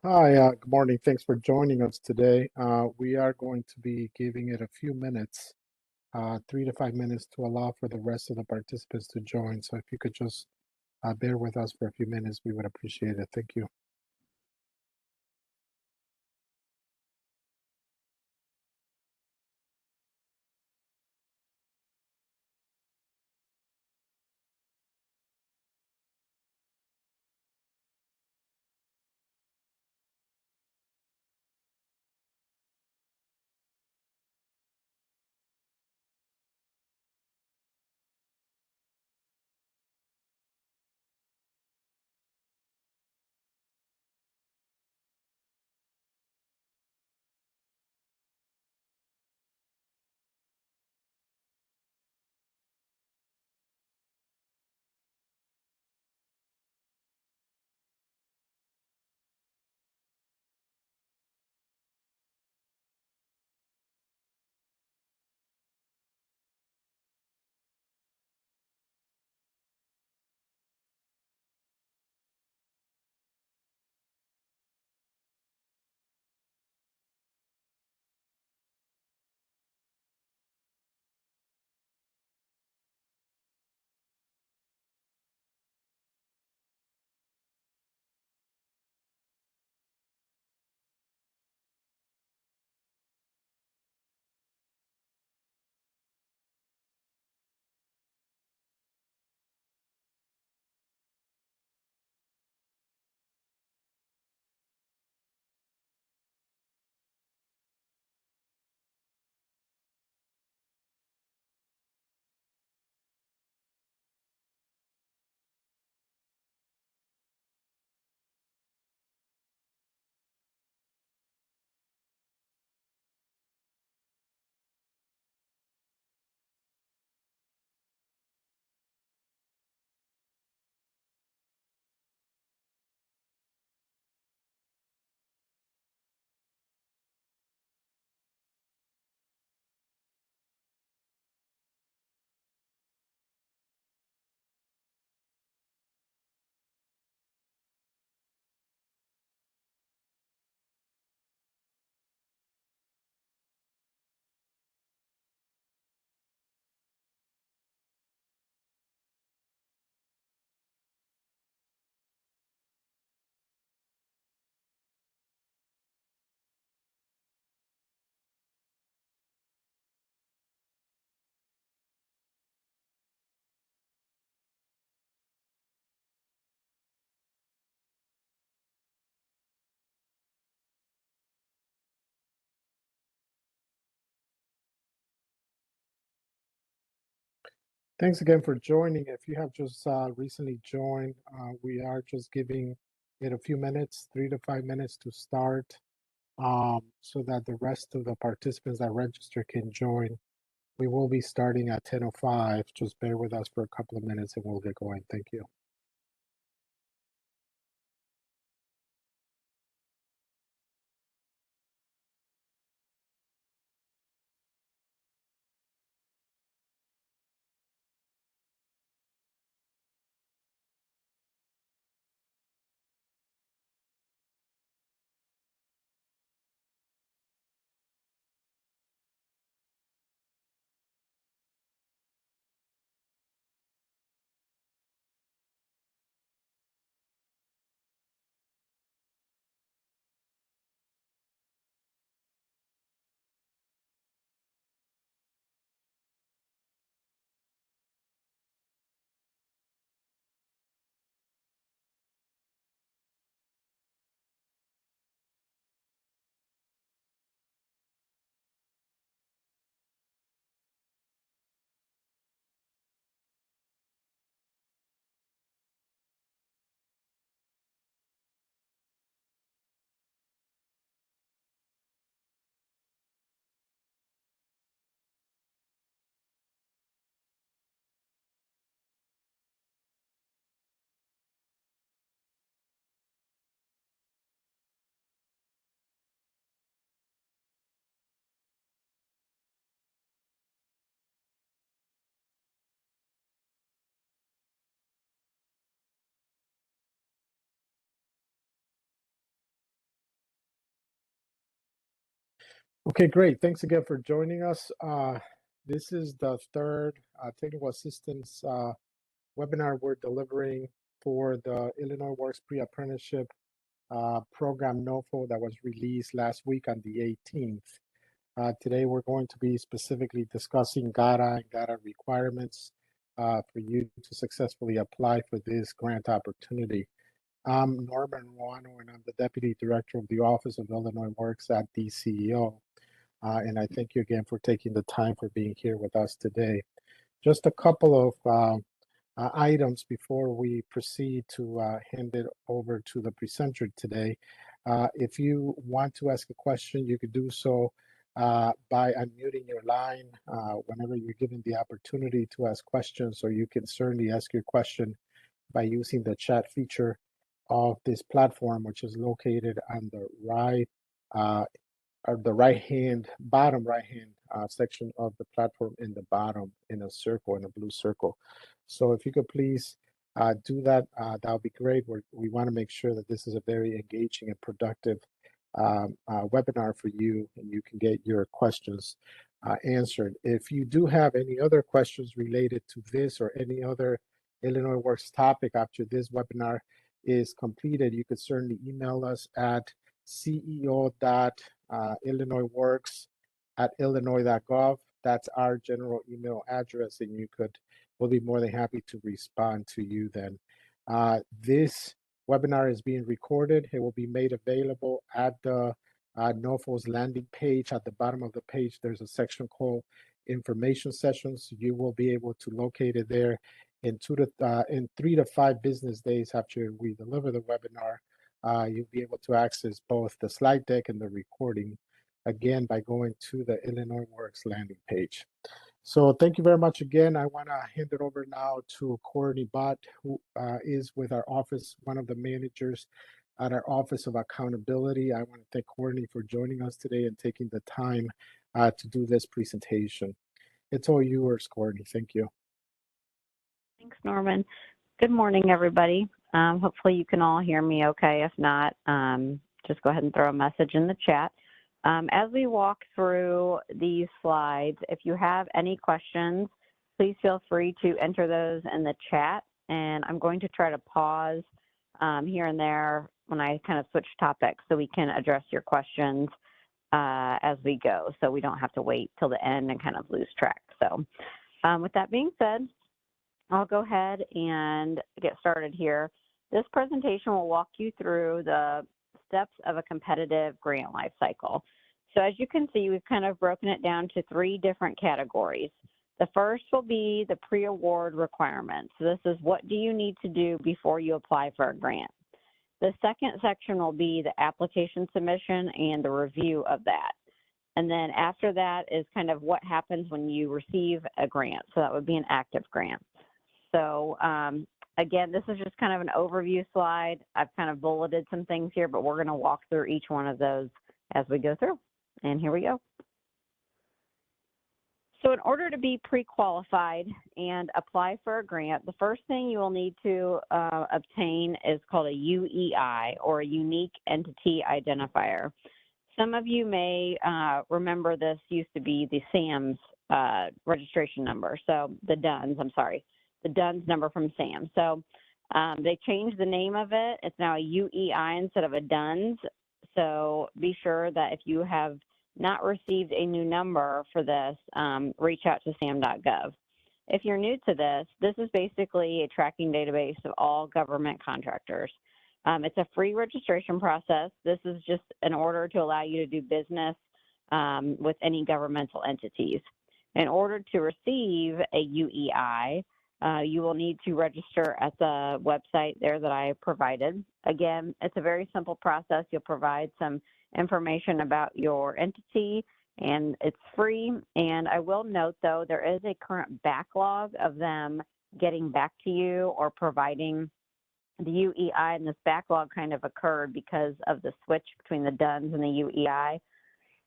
Hi, good morning. Thanks for joining us today. We are going to be giving it a few minutes, 3 to 5 minutes to allow for the rest of the participants to join. So if you could just bear with us for a few minutes, we would appreciate it. Thank you. Thanks again for joining. If you have just recently joined, we are just giving it a few minutes, 3 to 5 minutes to start, so that the rest of the participants that register can join. We will be starting at 10:05. Just bear with us for a couple of minutes and we'll get going. Thank you. Okay, great. Thanks again for joining us. This is the third technical assistance webinar we're delivering for the Illinois Works Pre-Apprenticeship program NOFO that was released last week on the 18th. Today, we're going to be specifically discussing GATA and GATA requirements for you to successfully apply for this grant opportunity. I'm Norman Ruano, and I'm the Deputy Director of the Office of Illinois Works at DCEO. And I thank you again for taking the time for being here with us today. Just a couple of items before we proceed to hand it over to the presenter today. If you want to ask a question, you could do so by unmuting your line whenever you're given the opportunity to ask questions, or you can certainly ask your question by using the chat feature of this platform, which is located on the right bottom right hand section of the platform in the bottom in a circle, in a blue circle. So if you could please do that, that would be great. We want to make sure that this is a very engaging and productive webinar for you, and you can get your questions answered. If you do have any other questions related to this or any other Illinois Works topic after this webinar is completed, you could certainly email us at ceo.illinoisworks@illinois.gov. That's our general email address, and we'll be more than happy to respond to you then. This webinar is being recorded. It will be made available at the NOFO's landing page. At the bottom of the page, there's a section called Information Sessions. You will be able to locate it there. In 3 to 5 business days after we deliver the webinar, you'll be able to access both the slide deck and the recording, again, by going to the Illinois Works landing page. So thank you very much again. I want to hand it over now to Courtney Bott, who is with our office, one of the managers at our Office of Accountability. I want to thank Courtney for joining us today and taking the time to do this presentation. It's all yours, Courtney. Thank you. Thanks, Norman. Good morning, everybody. Hopefully you can all hear me okay. If not, just go ahead and throw a message in the chat. As we walk through these slides, if you have any questions, please feel free to enter those in the chat. And I'm going to try to pause here and there when I kind of switch topics so we can address your questions as we go, so we don't have to wait till the end and kind of lose track. So with that being said, I'll go ahead and get started here. This presentation will walk you through the steps of a competitive grant life cycle. So as you can see, we've kind of broken it down to 3 different categories. The first will be the pre-award requirements. So this is, what do you need to do before you apply for a grant? The second section will be the application submission and the review of that. And then after that is kind of what happens when you receive a grant. So that would be an active grant. So again, this is just kind of an overview slide. I've kind of bulleted some things here, but we're going to walk through each one of those as we go through. And here we go. So in order to be pre-qualified and apply for a grant, the first thing you will need to obtain is called a UEI, or a Unique Entity Identifier. Some of you may remember this used to be the SAMS registration number. So the DUNS, I'm sorry. The DUNS number from SAM. So they changed the name of it. It's now a UEI instead of a DUNS. So be sure that if you have not received a new number for this, reach out to sam.gov. If you're new to this, this is basically a tracking database of all government contractors. It's a free registration process. This is just in order to allow you to do business with any governmental entities. In order to receive a UEI, you will need to register at the website there that I provided. Again, it's a very simple process. You'll provide some information about your entity, and it's free. And I will note, though, there is a current backlog of them getting back to you or providing the UEI, and this backlog kind of occurred because of the switch between the DUNS and the UEI.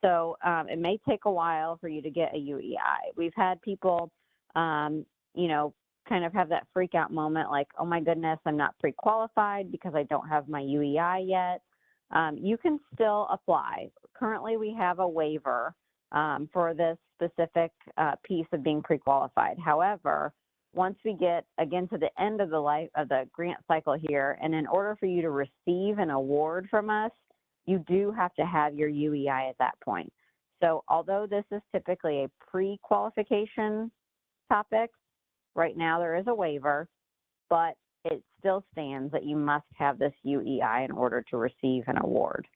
So it may take a while for you to get a UEI. We've had people, you know, kind of have that freak out moment like, oh my goodness, I'm not pre-qualified because I don't have my UEI yet. you can still apply. Currently, we have a waiver for this specific piece of being pre-qualified. However, once we get, again, to the end of the grant cycle here, and in order for you to receive an award from us, you do have to have your UEI at that point. So although this is typically a pre-qualification topic, right now there is a waiver, but it still stands that you must have this UEI in order to receive an award.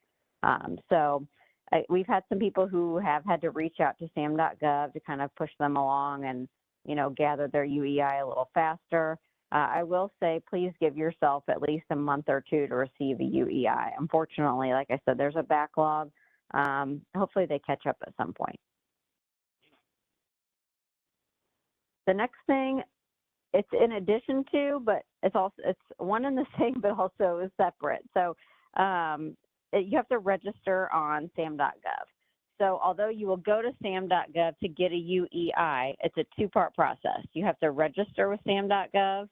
We've had some people who have had to reach out to SAM.gov to kind of push them along and, gather their UEI a little faster. I will say, please give yourself at least a month or two to receive a UEI. Unfortunately, like I said, there's a backlog. Hopefully they catch up at some point. The next thing, it's in addition to, but it's one and the same, but also is separate. So you have to register on SAM.gov. So although you will go to SAM.gov to get a UEI, it's a two-part process. You have to register with SAM.gov.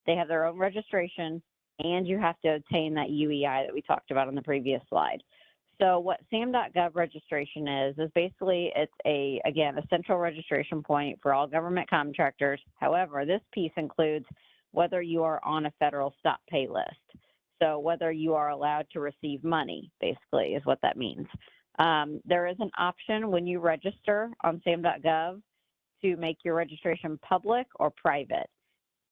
They have their own registration, and you have to obtain that UEI that we talked about on the previous slide. So what SAM.gov registration is basically it's a central registration point for all government contractors. However, this piece includes whether you are on a federal stop pay list. So whether you are allowed to receive money, basically, is what that means. There is an option when you register on SAM.gov to make your registration public or private.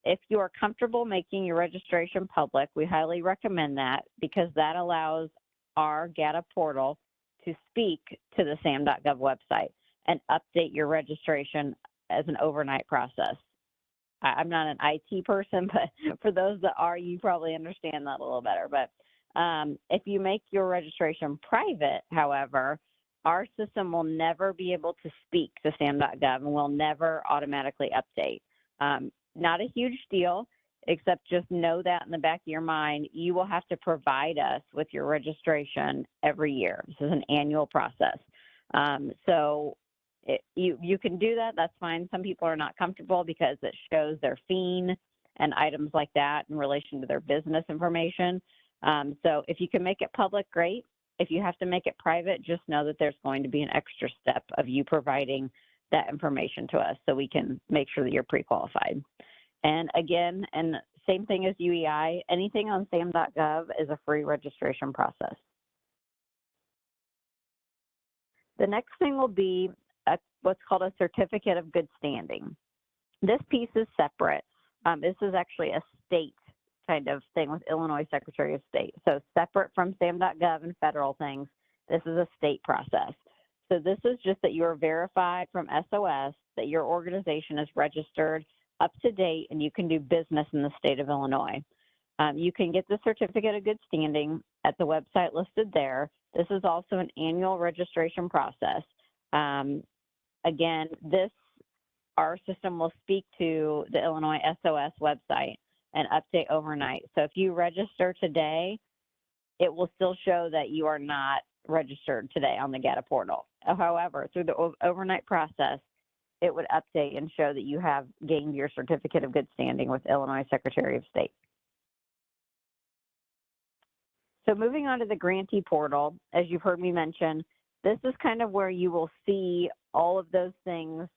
If you are comfortable making your registration public, we highly recommend that because that allows our GATA portal to speak to the SAM.gov website and update your registration as an overnight process. I'm not an IT person, but for those that are, you probably understand that a little better. But if you make your registration private, however, our system will never be able to speak to SAM.gov and will never automatically update. Not a huge deal, except just know that in the back of your mind, you will have to provide us with your registration every year. This is an annual process. You can do that. That's fine. Some people are not comfortable because it shows their FEEN and items like that in relation to their business information. So if you can make it public, great. If you have to make it private, just know that there's going to be an extra step of you providing that information to us so we can make sure that you're pre-qualified. And again, and same thing as UEI, anything on SAM.gov is a free registration process. The next thing will be what's called a certificate of good standing. This piece is separate. This is actually a state kind of thing with Illinois Secretary of State. So separate from SAM.gov and federal things, this is a state process. So this is just that you are verified from SOS, that your organization is registered, up to date, and you can do business in the state of Illinois. You can get the certificate of good standing at the website listed there. This is also an annual registration process. Again, our system will speak to the Illinois SOS website and update overnight. So if you register today, it will still show that you are not registered today on the GATA portal. However, through the overnight process, it would update and show that you have gained your certificate of good standing with Illinois Secretary of State. So moving on to the grantee portal, as you've heard me mention, this is kind of where you will see all of those things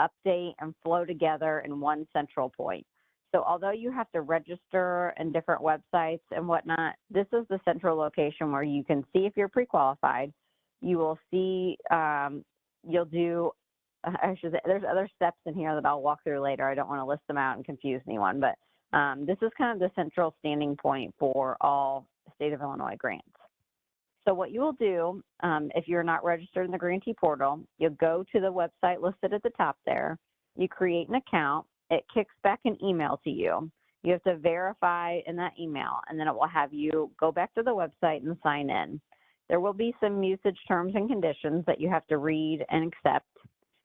update and flow together in one central point. So although you have to register in different websites and whatnot, this is the central location where you can see if you're pre-qualified. You will see, you'll do, there's other steps in here that I'll walk through later. I don't want to list them out and confuse anyone, but this is kind of the central standing point for all state of Illinois grants. So what you will do, if you're not registered in the grantee portal, you'll go to the website listed at the top there. You create an account. It kicks back an email to you. You have to verify in that email, and then it will have you go back to the website and sign in. There will be some usage terms and conditions that you have to read and accept.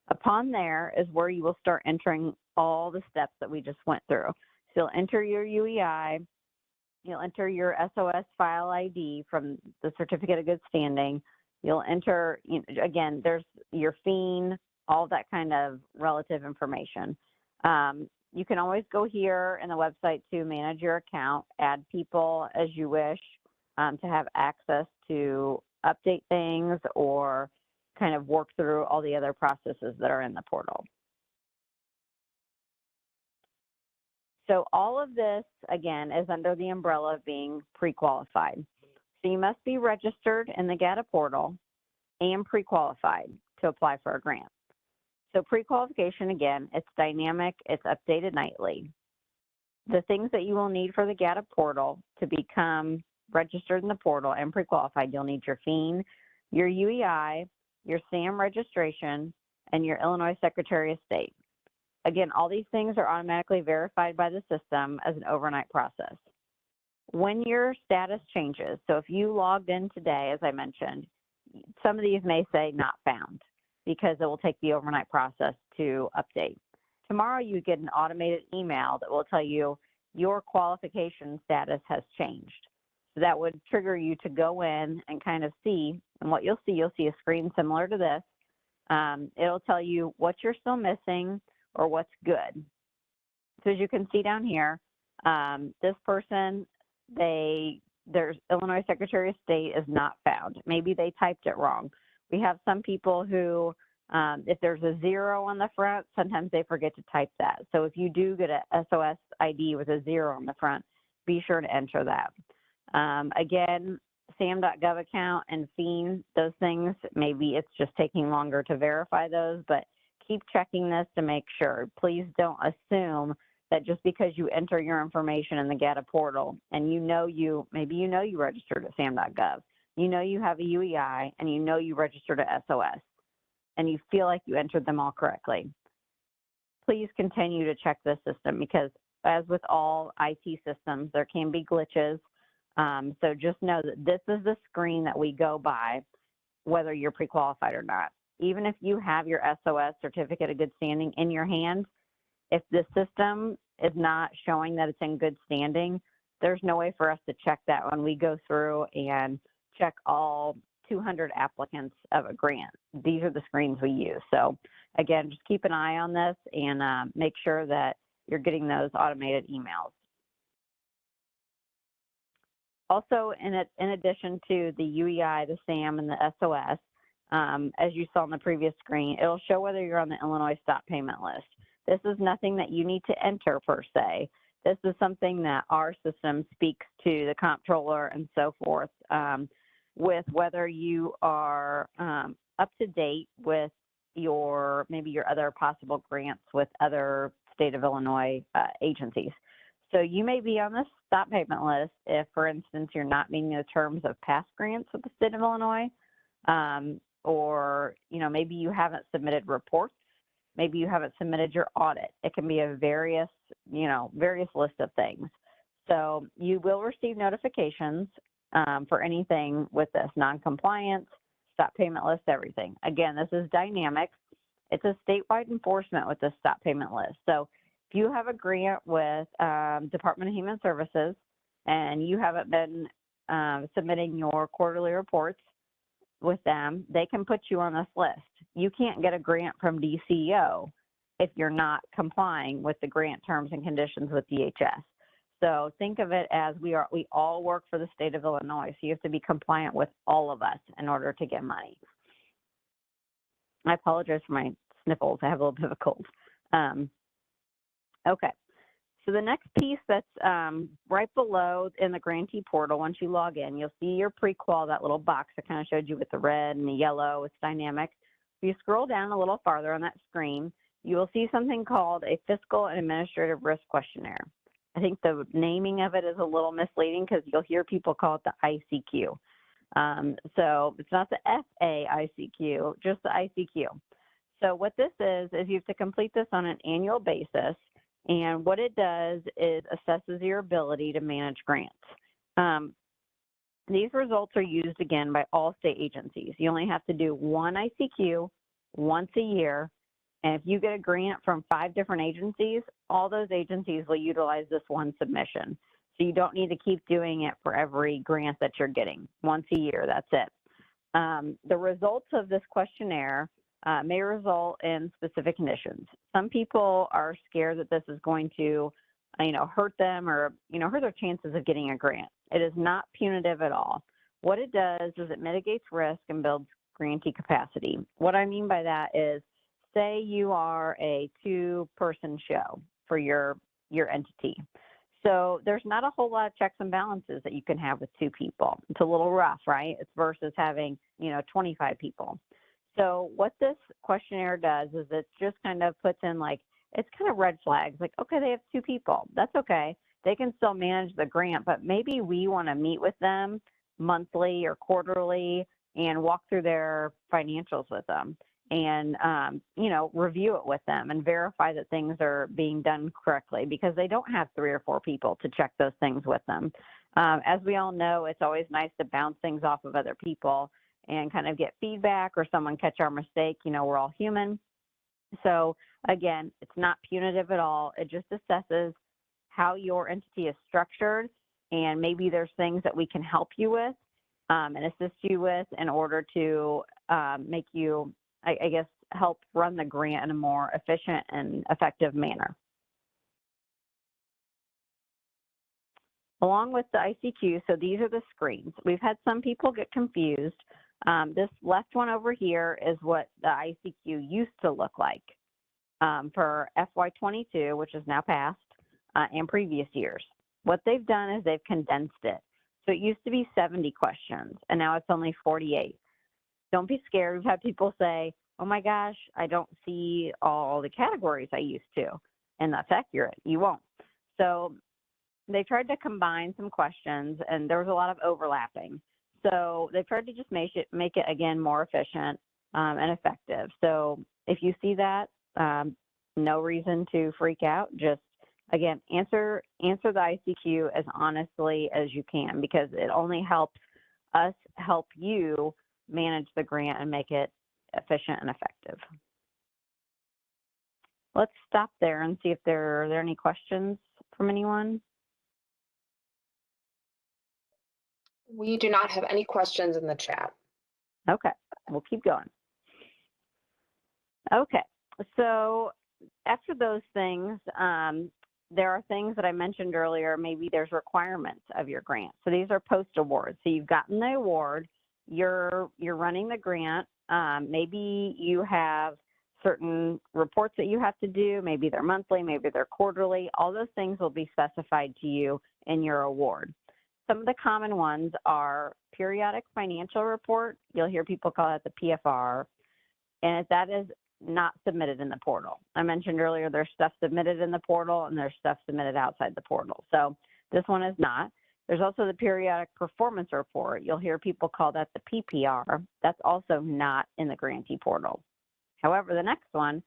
Upon there is where you will start entering all the steps that we just went through. So you'll enter your UEI, you'll enter your SOS file ID from the Certificate of Good Standing. You'll enter, again, there's your FEEN, all that kind of relative information. You can always go here in the website to manage your account, add people as you wish. to have access to update things or kind of work through all the other processes that are in the portal. So all of this, again, is under the umbrella of being pre-qualified. So you must be registered in the GATA portal and pre-qualified to apply for a grant. So pre-qualification, again, it's dynamic, it's updated nightly. The things that you will need for the GATA portal to become registered in the portal and pre-qualified, you'll need your FEAN, your UEI, your SAM registration, and your Illinois Secretary of State. Again, all these things are automatically verified by the system as an overnight process. When your status changes, so if you logged in today, as I mentioned, some of these may say not found because it will take the overnight process to update. Tomorrow you get an automated email that will tell you your qualification status has changed. So that would trigger you to go in and kind of see, and what you'll see a screen similar to this. It'll tell you what you're still missing or what's good. So as you can see down here, this person, their Illinois Secretary of State is not found. Maybe they typed it wrong. We have some people who, if there's a 0 on the front, sometimes they forget to type that. So if you do get a SOS ID with a 0 on the front, be sure to enter that. Again, SAM.gov account and FEAN, those things, maybe it's just taking longer to verify those, but keep checking this to make sure. Please don't assume that just because you enter your information in the GATA portal and maybe you know you registered at SAM.gov, you know you have a UEI, and you know you registered at SOS, and you feel like you entered them all correctly. Please continue to check this system because as with all IT systems, there can be glitches. So just know that this is the screen that we go by, whether you're pre-qualified or not. Even if you have your SOS, Certificate of Good Standing, in your hand, if the system is not showing that it's in good standing, there's no way for us to check that when we go through and check all 200 applicants of a grant. These are the screens we use. So again, just keep an eye on this and make sure that you're getting those automated emails. Also, in addition to the UEI, the SAM, and the SOS, as you saw on the previous screen, it'll show whether you're on the Illinois Stop Payment List. This is nothing that you need to enter per se. This is something that our system speaks to the comptroller and so forth with whether you are up to date with maybe your other possible grants with other state of Illinois agencies. So you may be on the stop payment list if, for instance, you're not meeting the terms of past grants with the state of Illinois, or maybe you haven't submitted reports, maybe you haven't submitted your audit. It can be a various list of things. So you will receive notifications for anything with this, non-compliance, stop payment list, everything. Again, this is dynamic. It's a statewide enforcement with the stop payment list. So if you have a grant with Department of Human Services and you haven't been submitting your quarterly reports with them, they can put you on this list. You can't get a grant from DCEO if you're not complying with the grant terms and conditions with DHS. So think of it as we all work for the state of Illinois, so you have to be compliant with all of us in order to get money. I apologize for my sniffles. I have a little bit of a cold. Okay, so the next piece that's right below in the grantee portal, once you log in, you'll see your pre-qual, that little box I kind of showed you with the red and the yellow. It's dynamic. If you scroll down a little farther on that screen, you will see something called a Fiscal and Administrative Risk Questionnaire. I think the naming of it is a little misleading because you'll hear people call it the ICQ. So it's not the FAICQ, just the ICQ. So what this is you have to complete this on an annual basis. And what it does is assesses your ability to manage grants. These results are used, again, by all state agencies. You only have to do one ICQ once a year. And if you get a grant from 5 different agencies, all those agencies will utilize this one submission. So you don't need to keep doing it for every grant that you're getting. Once a year, that's it. The results of this questionnaire may result in specific conditions. Some people are scared that this is going to, hurt them or, hurt their chances of getting a grant. It is not punitive at all. What it does is it mitigates risk and builds grantee capacity. What I mean by that is, say you are a 2-person show for your entity. So there's not a whole lot of checks and balances that you can have with 2 people. It's a little rough, right? It's versus having, 25 people. So what this questionnaire does is it just kind of puts in it's kind of red flags, okay, they have 2 people. That's okay. They can still manage the grant, but maybe we want to meet with them monthly or quarterly and walk through their financials with them and, review it with them and verify that things are being done correctly, because they don't have 3 or 4 people to check those things with them. As we all know, it's always nice to bounce things off of other people and kind of get feedback or someone catch our mistake. We're all human. So again, it's not punitive at all. It just assesses how your entity is structured, and maybe there's things that we can help you with and assist you with in order to make you, I guess, help run the grant in a more efficient and effective manner. Along with the ICQ, so these are the screens. We've had some people get confused. This left one over here is what the ICQ used to look like for FY22, which is now past, and previous years. What they've done is they've condensed it. So it used to be 70 questions, and now it's only 48. Don't be scared. We've had people say, oh my gosh, I don't see all the categories I used to, and that's accurate. You won't. So they tried to combine some questions, and there was a lot of overlapping. So they tried to just make it again more efficient and effective. So if you see that, no reason to freak out. Just again, answer the ICQ as honestly as you can, because it only helps us help you manage the grant and make it efficient and effective. Let's stop there and see if are there any questions from anyone. We do not have any questions in the chat. Okay, we'll keep going. Okay, so after those things, there are things that I mentioned earlier. Maybe there's requirements of your grant. So these are post-awards. So you've gotten the award, you're running the grant. Maybe you have certain reports that you have to do. Maybe they're monthly, maybe they're quarterly. All those things will be specified to you in your award. Some of the common ones are periodic financial report. You'll hear people call it the PFR, and that is not submitted in the portal. I mentioned earlier there's stuff submitted in the portal and there's stuff submitted outside the portal. So this one is not. There's also the periodic performance report. You'll hear people call that the PPR. That's also not in the grantee portal. However, the next one,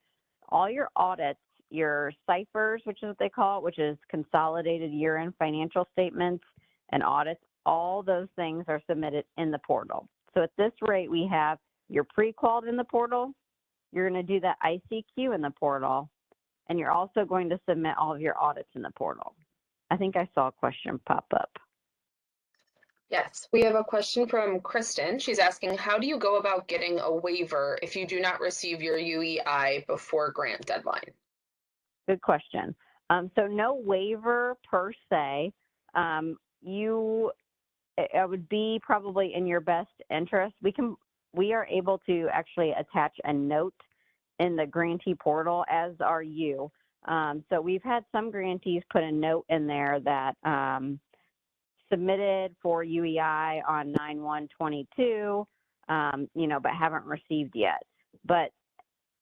all your audits, your ciphers, which is what they call it, which is consolidated year-end financial statements and audits, all those things are submitted in the portal. So at this rate, we have your pre-qualified in the portal, you're going to do that ICQ in the portal, and you're also going to submit all of your audits in the portal. I think I saw a question pop up. Yes, we have a question from Kristen. She's asking, how do you go about getting a waiver if you do not receive your UEI before grant deadline? Good question. So no waiver per se. It would be probably in your best interest. We are able to actually attach a note in the grantee portal, as are you. So we've had some grantees put a note in there that submitted for UEI on 9/1/22, but haven't received yet. But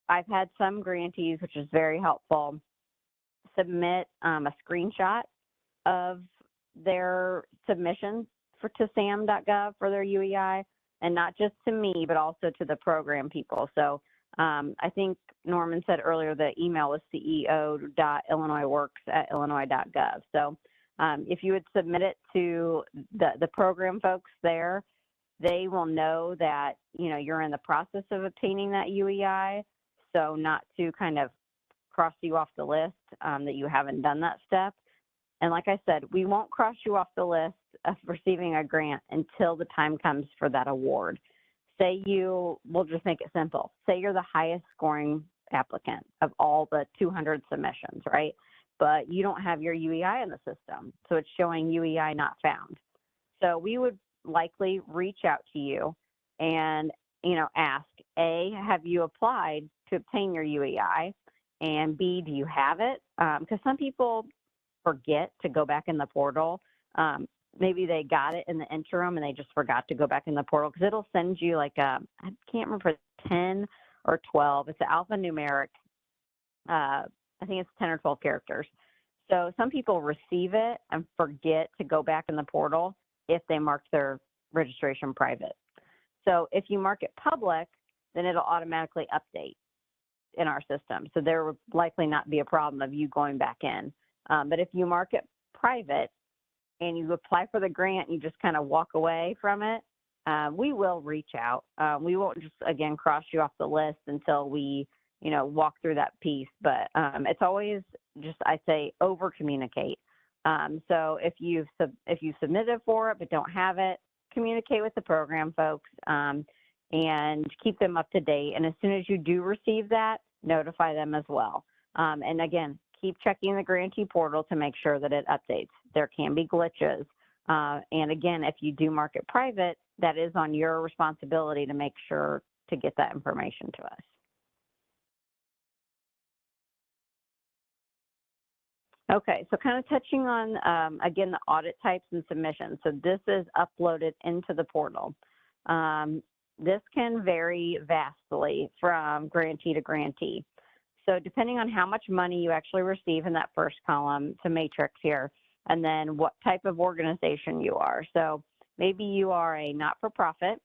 I've had some grantees, which is very helpful, submit a screenshot of their submissions to sam.gov for their UEI, and not just to me, but also to the program people. So I think Norman said earlier the email was ceo.illinoisworks@illinois.gov. So if you would submit it to the program folks there, they will know that, you're in the process of obtaining that UEI, so not to kind of cross you off the list that you haven't done that step. And like I said, we won't cross you off the list of receiving a grant until the time comes for that award. We'll just make it simple. Say you're the highest scoring applicant of all the 200 submissions, right? But you don't have your UEI in the system. So it's showing UEI not found. So we would likely reach out to you and, ask, A, have you applied to obtain your UEI? And B, do you have it? Because some people forget to go back in the portal. Maybe they got it in the interim and they just forgot to go back in the portal, because it'll send you like I can't remember, 10 or 12. It's an alphanumeric. I think it's 10 or 12 characters. So some people receive it and forget to go back in the portal if they mark their registration private. So if you mark it public, then it'll automatically update in our system. So there would likely not be a problem of you going back in. But if you mark it private and you apply for the grant and you just kind of walk away from it, we will reach out. We won't just, again, cross you off the list until we, walk through that piece. But it's always just, I say, over communicate. So if you submitted for it but don't have it, communicate with the program folks and keep them up to date. And as soon as you do receive that, notify them as well. And again, keep checking the grantee portal to make sure that it updates. There can be glitches. And again, if you do mark it private, that is on your responsibility to make sure to get that information to us. Okay, so kind of touching on, again, the audit types and submissions. So this is uploaded into the portal. This can vary vastly from grantee to grantee. So depending on how much money you actually receive in that first column, it's a matrix here, and then what type of organization you are. So maybe you are a not-for-profit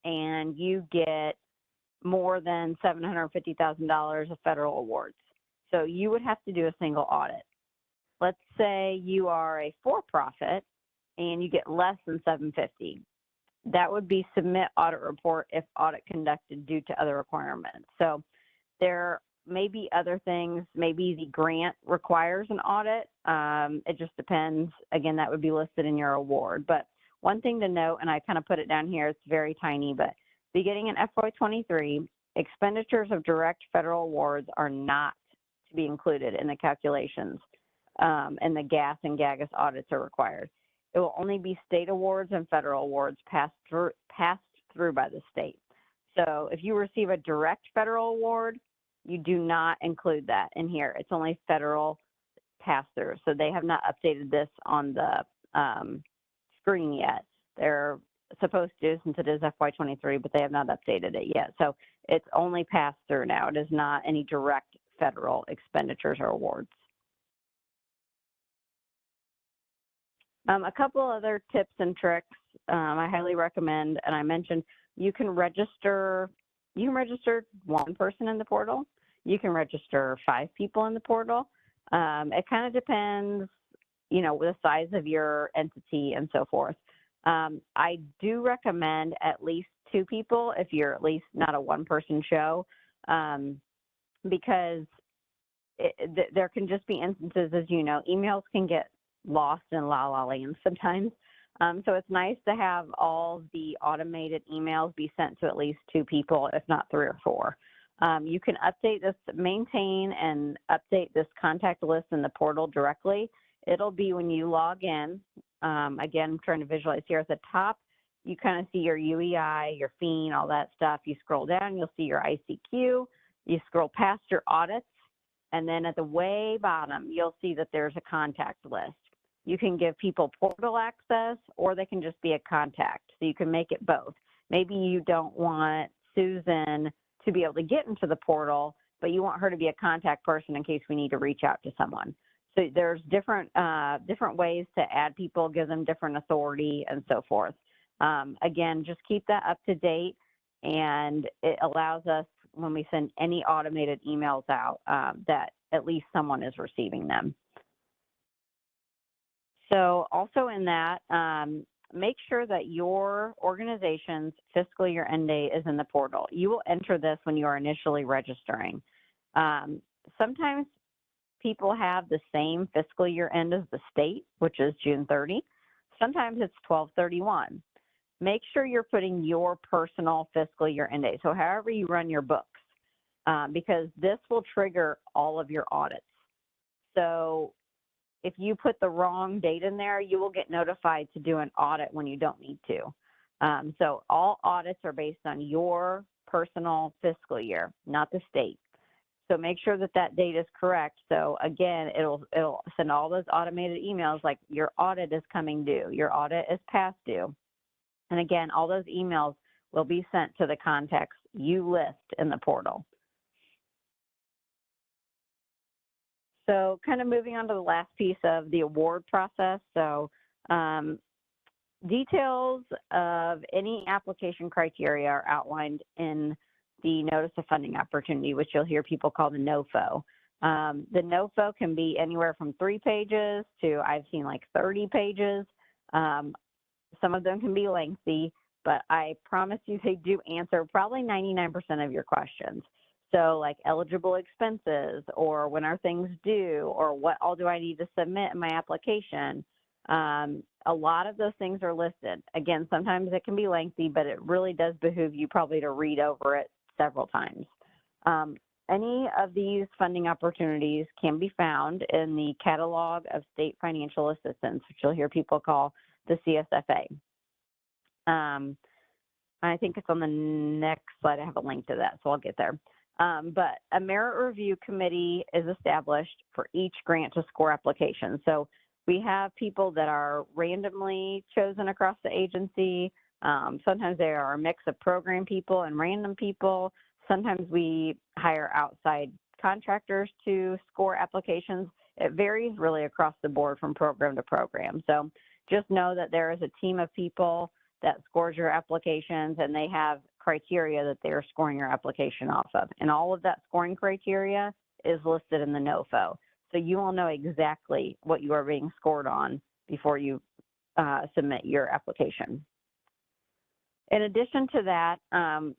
and you get more than $750,000 of federal awards. So you would have to do a single audit. Let's say you are a for-profit and you get less than $750,000. That would be submit audit report if audit conducted due to other requirements. So there may be other things. Maybe the grant requires an audit. It just depends. Again, that would be listed in your award. But one thing to note, and I kind of put it down here, it's very tiny, but beginning in FY23, expenditures of direct federal awards are not to be included in the calculations, and the GAS and GAGAS audits are required. It will only be state awards and federal awards passed through by the state. So if you receive a direct federal award, you do not include that in here. It's only federal pass-through. So they have not updated this on the screen yet. They're supposed to, since it is FY23, but they have not updated it yet. So it's only pass-through now. It is not any direct federal expenditures or awards. A couple other tips and tricks I highly recommend, and I mentioned you can register one person in the portal. You can register 5 people in the portal. It kind of depends, the size of your entity and so forth. I do recommend at least 2 people if you're at least not a one-person show, because there can just be instances, as you know, emails can get lost in la la land sometimes. So it's nice to have all the automated emails be sent to at least 2 people, if not 3 or 4. You can update this, maintain and update this contact list in the portal directly. It'll be when you log in. Again, I'm trying to visualize here at the top. You kind of see your UEI, your FEAN, all that stuff. You scroll down, you'll see your ICQ. You scroll past your audits, and then at the way bottom, you'll see that there's a contact list. You can give people portal access, or they can just be a contact. So you can make it both. Maybe you don't want Susan to be able to get into the portal, but you want her to be a contact person in case we need to reach out to someone. So there's different ways to add people, give them different authority, and so forth. Again, just keep that up to date, and it allows us, when we send any automated emails out, that at least someone is receiving them. So also in that, make sure that your organization's fiscal year end date is in the portal. You will enter this when you are initially registering. Sometimes people have the same fiscal year end as the state, which is June 30. Sometimes it's 12/31. Make sure you're putting your personal fiscal year end date. So however you run your books, because this will trigger all of your audits. So if you put the wrong date in there, you will get notified to do an audit when you don't need to. So all audits are based on your personal fiscal year, not the state. So make sure that that date is correct. So again, it'll send all those automated emails like your audit is coming due, your audit is past due. And again, all those emails will be sent to the contacts you list in the portal. So kind of moving on to the last piece of the award process. So details of any application criteria are outlined in the Notice of Funding Opportunity, which you'll hear people call the NOFO. The NOFO can be anywhere from 3 pages to I've seen like 30 pages. Some of them can be lengthy, but I promise you they do answer probably 99% of your questions. So like eligible expenses, or when are things due, or what all do I need to submit in my application. A lot of those things are listed. Again, sometimes it can be lengthy, but it really does behoove you probably to read over it several times. Any of these funding opportunities can be found in the Catalog of State Financial Assistance, which you'll hear people call the CSFA. I think it's on the next slide. I have a link to that, so I'll get there. But a merit review committee is established for each grant to score application. So we have people that are randomly chosen across the agency. Sometimes they are a mix of program people and random people. Sometimes we hire outside contractors to score applications. It varies really across the board from program to program. So just know that there is a team of people that scores your applications, and they have criteria that they are scoring your application off of. And all of that scoring criteria is listed in the NOFO. So you will know exactly what you are being scored on before you submit your application. In addition to that,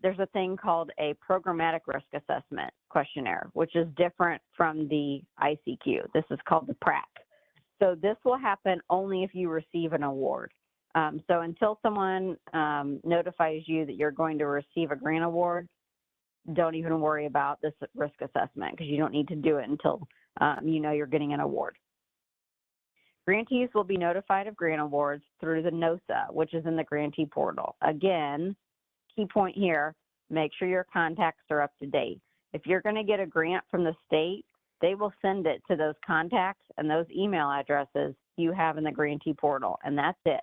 there's a thing called a programmatic risk assessment questionnaire, which is different from the ICQ. This is called the PRAC. So this will happen only if you receive an award. So until someone notifies you that you're going to receive a grant award, don't even worry about this risk assessment, because you don't need to do it until you know you're getting an award. Grantees will be notified of grant awards through the NOSA, which is in the grantee portal. Again, key point here, make sure your contacts are up to date. If you're going to get a grant from the state, they will send it to those contacts and those email addresses you have in the grantee portal, and that's it.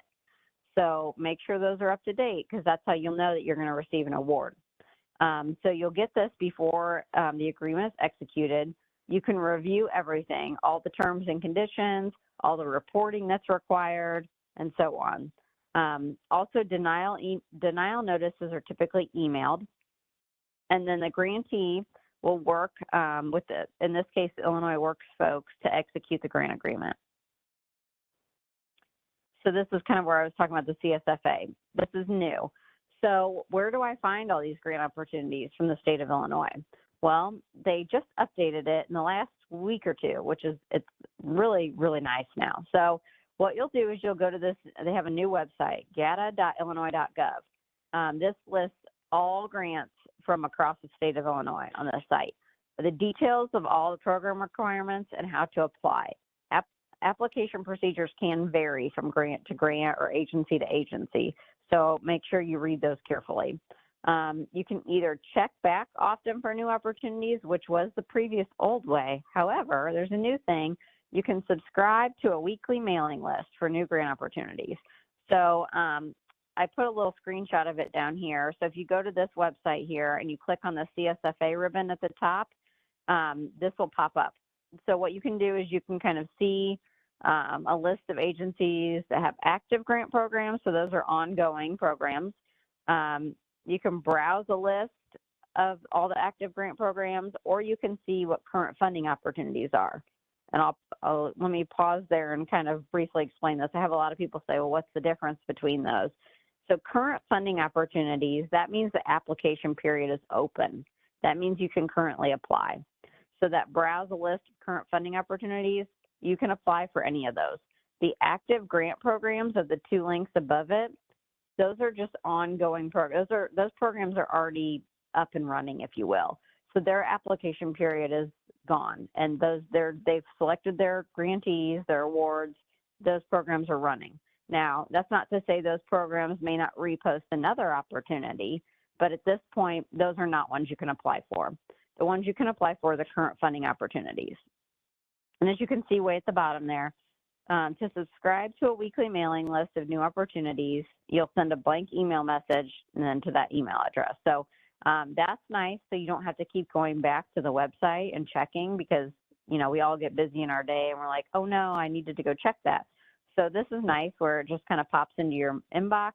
So make sure those are up to date, because that's how you'll know that you're going to receive an award. So you'll get this before the agreement is executed. You can review everything, all the terms and conditions, all the reporting that's required, and so on. Also, denial notices are typically emailed, and then the grantee will work with, in this case, Illinois Works folks to execute the grant agreement. So this is kind of where I was talking about the CSFA. This is new. So where do I find all these grant opportunities from the state of Illinois? Well, they just updated it in the last week or two, which is, it's really, really nice now. So what you'll do is you'll go to this, they have a new website, gata.illinois.gov. This lists all grants from across the state of Illinois on the site. The details of all the program requirements and how to apply. Application procedures can vary from grant to grant or agency to agency, so make sure you read those carefully. You can either check back often for new opportunities, which was the previous old way. However, there's a new thing. You can subscribe to a weekly mailing list for new grant opportunities. So I put a little screenshot of it down here. So if you go to this website here and you click on the CSFA ribbon at the top, this will pop up. So what you can do is you can kind of see a list of agencies that have active grant programs. So those are ongoing programs. You can browse a list of all the active grant programs, or you can see what current funding opportunities are. And let me pause there and kind of briefly explain this. I have a lot of people say, well, what's the difference between those? So current funding opportunities, that means the application period is open. That means you can currently apply. So that browse a list of current funding opportunities, you can apply for any of those. The active grant programs of the 2 links above it, those are just ongoing programs. Those programs are already up and running, if you will. So their application period is gone. And they've selected their grantees, their awards, those programs are running. Now, that's not to say those programs may not repost another opportunity, but at this point, those are not ones you can apply for. The ones you can apply for are the current funding opportunities. And as you can see way at the bottom there, to subscribe to a weekly mailing list of new opportunities, you'll send a blank email message and then to that email address. So that's nice, so you don't have to keep going back to the website and checking, because, you know, we all get busy in our day and we're like, oh no, I needed to go check that. So this is nice where it just kind of pops into your inbox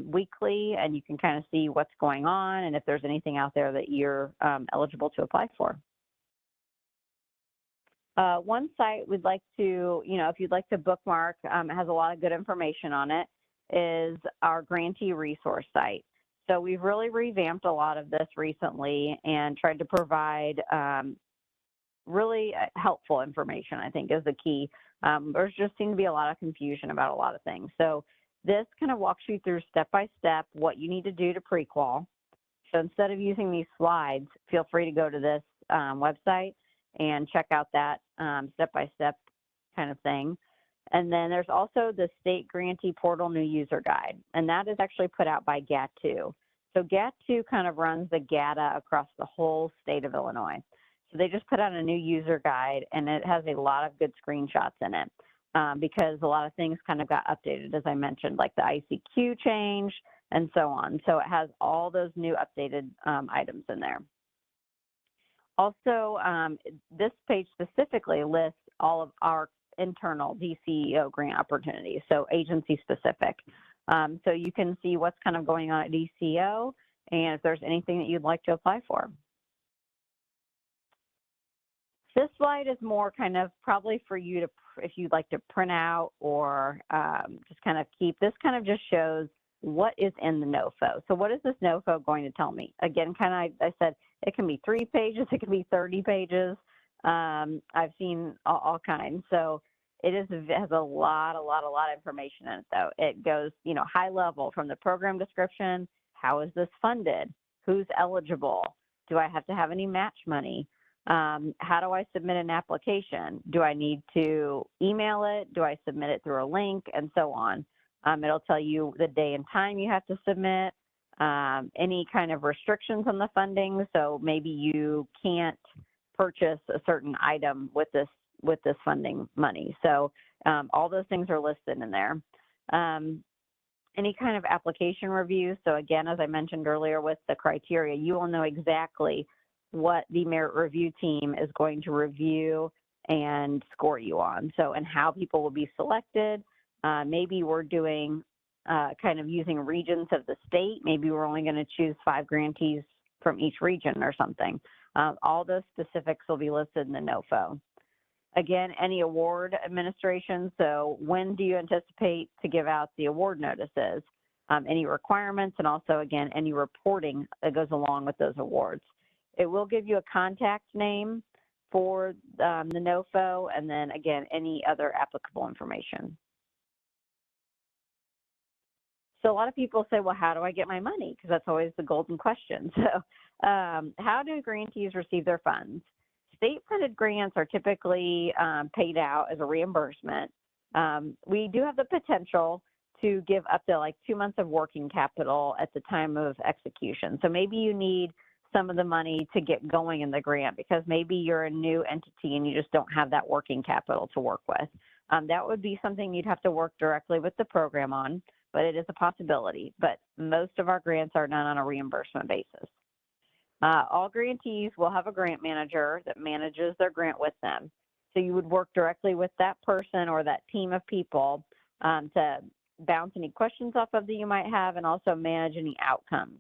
weekly, and you can kind of see what's going on and if there's anything out there that you're eligible to apply for. One site we'd like to, you know, if you'd like to bookmark, it has a lot of good information on it, is our grantee resource site. So we've really revamped a lot of this recently and tried to provide really helpful information, I think, is the key. There's just seemed to be a lot of confusion about a lot of things. So this kind of walks you through step-by-step what you need to do to pre-qual. So instead of using these slides, feel free to go to this website and check out that step-by-step kind of thing. And then there's also the State Grantee Portal New User Guide, and that is actually put out by GATA. So GATA kind of runs the GATA across the whole state of Illinois. So they just put out a new user guide, and it has a lot of good screenshots in it because a lot of things kind of got updated, as I mentioned, like the ICQ change and so on. So it has all those new updated items in there. Also, this page specifically lists all of our internal DCEO grant opportunities, so agency specific. So you can see what's kind of going on at DCEO and if there's anything that you'd like to apply for. This slide is more kind of probably for you to, if you'd like to print out or just kind of keep. This kind of just shows what is in the NOFO. So what is this NOFO going to tell me? Again, kind of, I said, it can be 3 pages, it can be 30 pages. I've seen all kinds. So it has a lot of information in it, though. It goes, you know, high level from the program description. How is this funded? Who's eligible? Do I have to have any match money? How do I submit an application? Do I need to email it? Do I submit it through a link? And so on. It'll tell you the day and time you have to submit, any kind of restrictions on the funding. So maybe you can't purchase a certain item with this funding money. So all those things are listed in there. Any kind of application review. So again, as I mentioned earlier with the criteria, you will know exactly what the merit review team is going to review and score you on. So, and how people will be selected. Maybe we're doing kind of using regions of the state. Maybe we're only going to choose 5 grantees from each region or something. All those specifics will be listed in the NOFO. Again, any award administration. So when do you anticipate to give out the award notices? Any requirements, and also, again, any reporting that goes along with those awards. It will give you a contact name for the NOFO, and then, again, any other applicable information. So a lot of people say, well, how do I get my money? Because that's always the golden question. So how do grantees receive their funds? State-funded grants are typically paid out as a reimbursement. We do have the potential to give up to like 2 months of working capital at the time of execution. So maybe you need some of the money to get going in the grant because maybe you're a new entity and you just don't have that working capital to work with. That would be something you'd have to work directly with the program on, but it is a possibility. But most of our grants are done on a reimbursement basis. All grantees will have a grant manager that manages their grant with them. So you would work directly with that person or that team of people to bounce any questions off of that you might have and also manage any outcomes.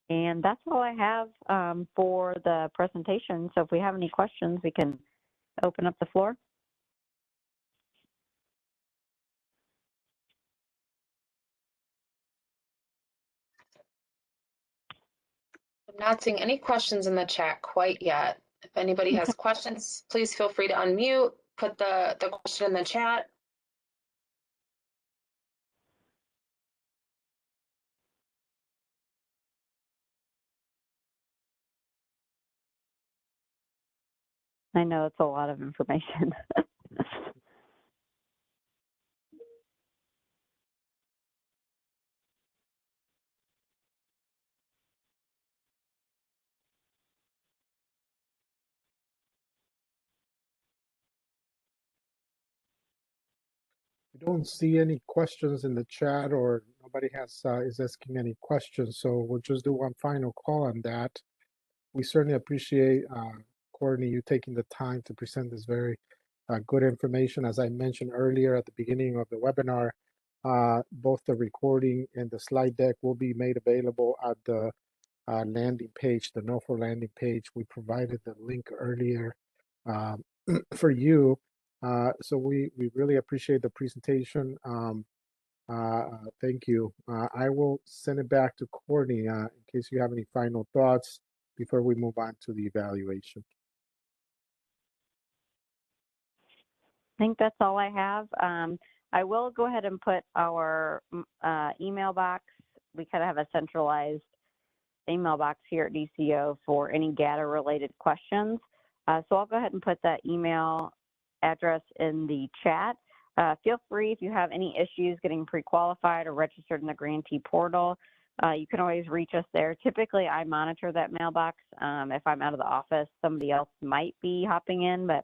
And that's all I have for the presentation. So if we have any questions, we can open up the floor. I'm not seeing any questions in the chat quite yet. If anybody has questions, please feel free to unmute, put the question in the chat. I know it's a lot of information. We don't see any questions in the chat, or nobody is asking any questions. So we'll just do one final call on that. We certainly appreciate, Courtney, you taking the time to present this very good information. As I mentioned earlier at the beginning of the webinar, both the recording and the slide deck will be made available at the landing page, the NOFO landing page. We provided the link earlier for you. So we really appreciate the presentation. Thank you. I will send it back to Courtney in case you have any final thoughts before we move on to the evaluation. I think that's all I have. I will go ahead and put our email box. We kind of have a centralized email box here at DCEO for any GATA related questions. So I'll go ahead and put that email address in the chat. Feel free, if you have any issues getting pre-qualified or registered in the grantee portal, you can always reach us there. Typically, I monitor that mailbox. If I'm out of the office, somebody else might be hopping in, but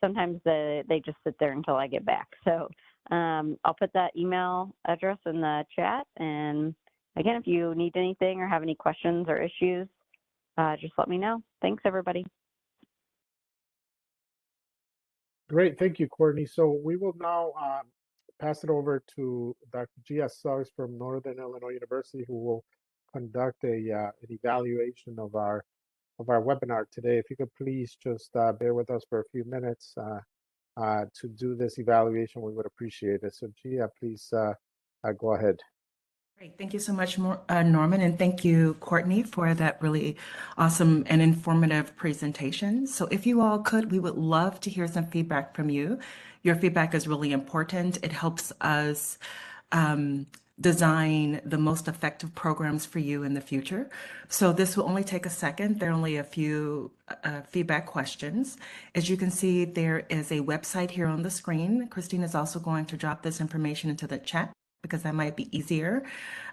sometimes they just sit there until I get back. So I'll put that email address in the chat. And again, if you need anything or have any questions or issues, just let me know. Thanks, everybody. Great, thank you, Courtney. So we will now pass it over to Dr. G.S. Suggs from Northern Illinois University, who will conduct an evaluation of our webinar today. If you could please just bear with us for a few minutes to do this evaluation, we would appreciate it. So Gia, please go ahead. Great. Thank you so much, Norman, and thank you, Courtney, for that really awesome and informative presentation. So if you all could, we would love to hear some feedback from you. Your feedback is really important. It helps us design the most effective programs for you in the future. So this will only take a second. There are only a few feedback questions. As you can see, there is a website here on the screen. Christine is also going to drop this information into the chat, because that might be easier.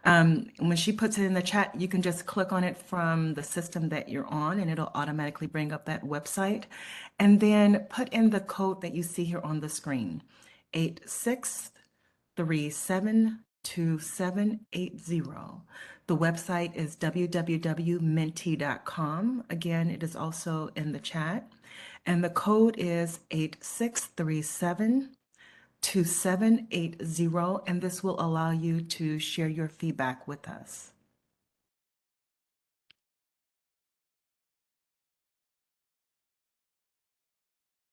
When she puts it in the chat, you can just click on it from the system that you're on, and it'll automatically bring up that website. And then put in the code that you see here on the screen, 86372780. The website is www.mentee.com. Again, it is also in the chat. And the code is 86372780, and this will allow you to share your feedback with us.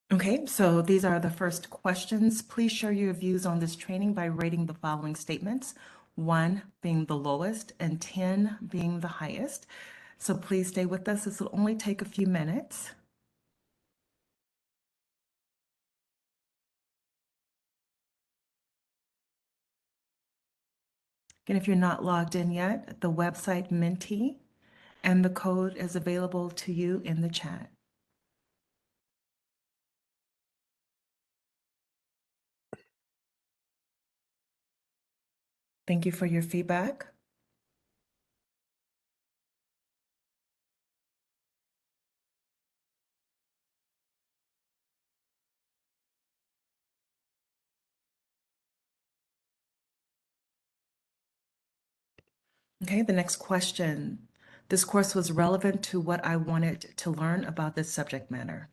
Okay, so these are the first questions. Please share your views on this training by rating the following statements, 1 being the lowest and 10 being the highest. So please stay with us. This will only take a few minutes. And if you're not logged in yet, the website Mentee, and the code is available to you in the chat. Thank you for your feedback. Okay, the next question. This course was relevant to what I wanted to learn about this subject matter.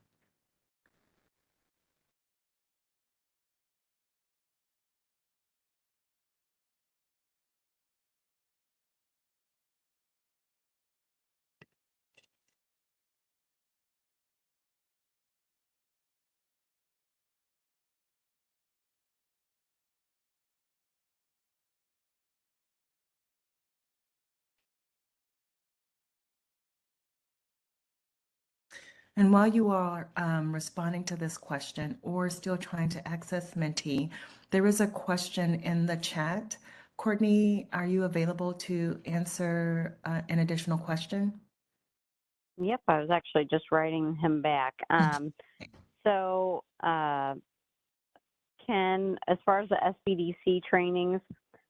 And while you are responding to this question or still trying to access Mentee, there is a question in the chat. Courtney, are you available to answer an additional question? Yep, I was actually just writing him back. So, Ken, as far as the SBDC trainings,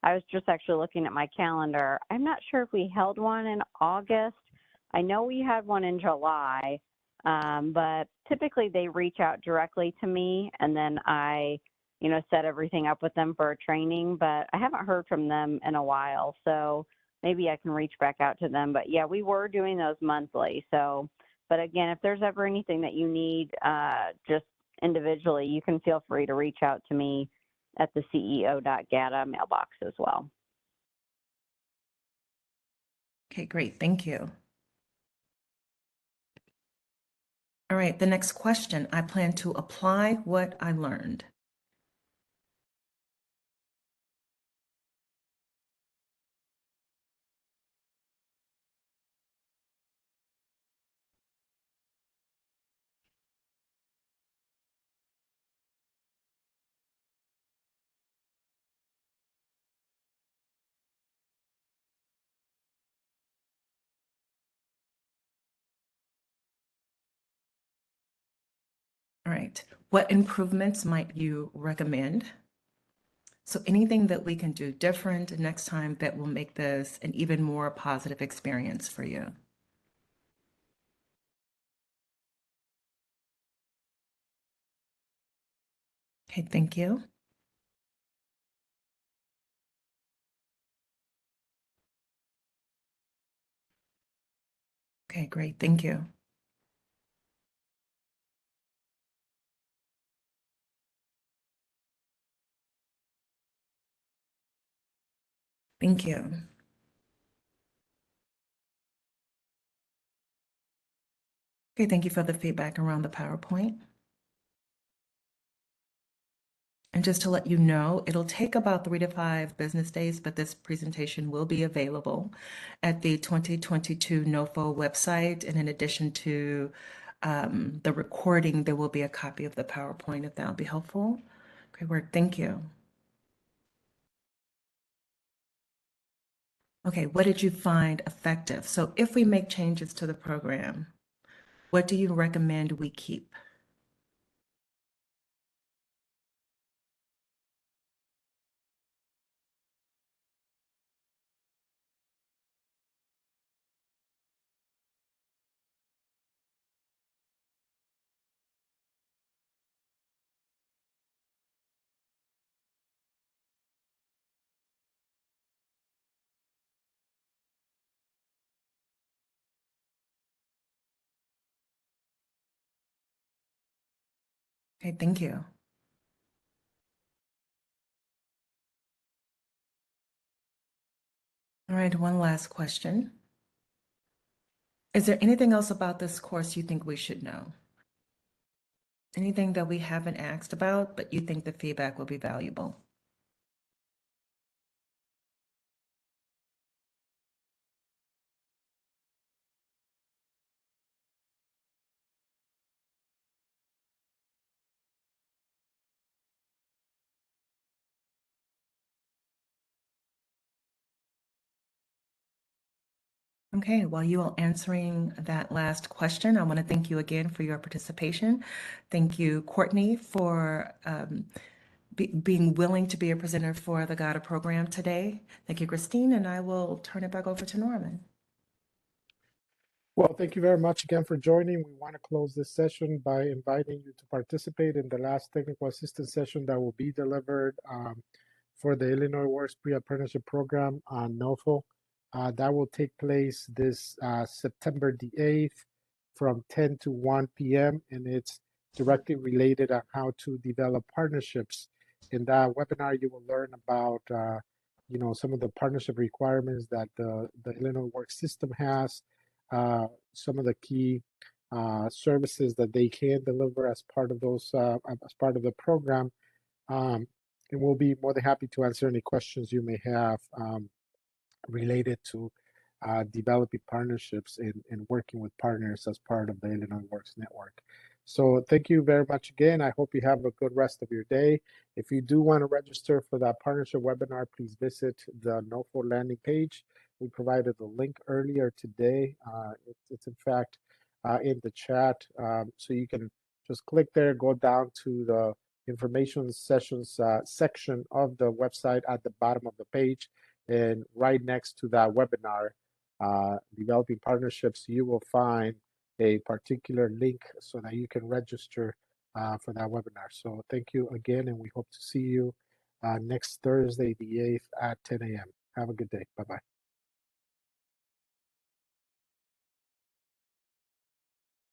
I was just actually looking at my calendar. I'm not sure if we held one in August. I know we had one in July, but typically they reach out directly to me, and then I, set everything up with them for a training, but I haven't heard from them in a while, so maybe I can reach back out to them. But yeah, we were doing those monthly. So, but again, if there's ever anything that you need, just individually, you can feel free to reach out to me at the CEO.GATA mailbox as well. Okay, great. Thank you. All right, the next question. I plan to apply what I learned. All right, what improvements might you recommend? So anything that we can do different next time that will make this an even more positive experience for you. Okay, thank you. Okay, great. Thank you. Thank you. Okay, thank you for the feedback around the PowerPoint. And just to let you know, it'll take about 3 to 5 business days, but this presentation will be available at the 2022 NOFO website. And in addition to the recording, there will be a copy of the PowerPoint if that would be helpful. Great work. Thank you. Okay, what did you find effective? So if we make changes to the program, what do you recommend we keep? Okay, thank you. All right, one last question. Is there anything else about this course you think we should know? Anything that we haven't asked about, but you think the feedback will be valuable? Okay, while you are answering that last question, I want to thank you again for your participation. Thank you, Courtney, for being willing to be a presenter for the GATA program today. Thank you, Christine, and I will turn it back over to Norman. Well, thank you very much again for joining. We want to close this session by inviting you to participate in the last technical assistance session that will be delivered for the Illinois Works Pre-Apprenticeship Program on NOFO. That will take place this September the 8th from 10 to 1 p.m. and it's directly related on how to develop partnerships. In that webinar, you will learn about some of the partnership requirements that the Illinois Works system has, some of the key services that they can deliver as part of those as part of the program, and we'll be more than happy to answer any questions you may have related to developing partnerships and working with partners as part of the Illinois Works Network. So thank you very much again. I hope you have a good rest of your day. If you do want to register for that partnership webinar, please visit the NOFO landing page. We provided the link earlier today. It's in fact in the chat. So you can just click there, go down to the information sessions section of the website at the bottom of the page. And right next to that webinar, Developing Partnerships, you will find a particular link so that you can register for that webinar. So thank you again, and we hope to see you next Thursday, the 8th at 10 a.m. Have a good day. Bye-bye.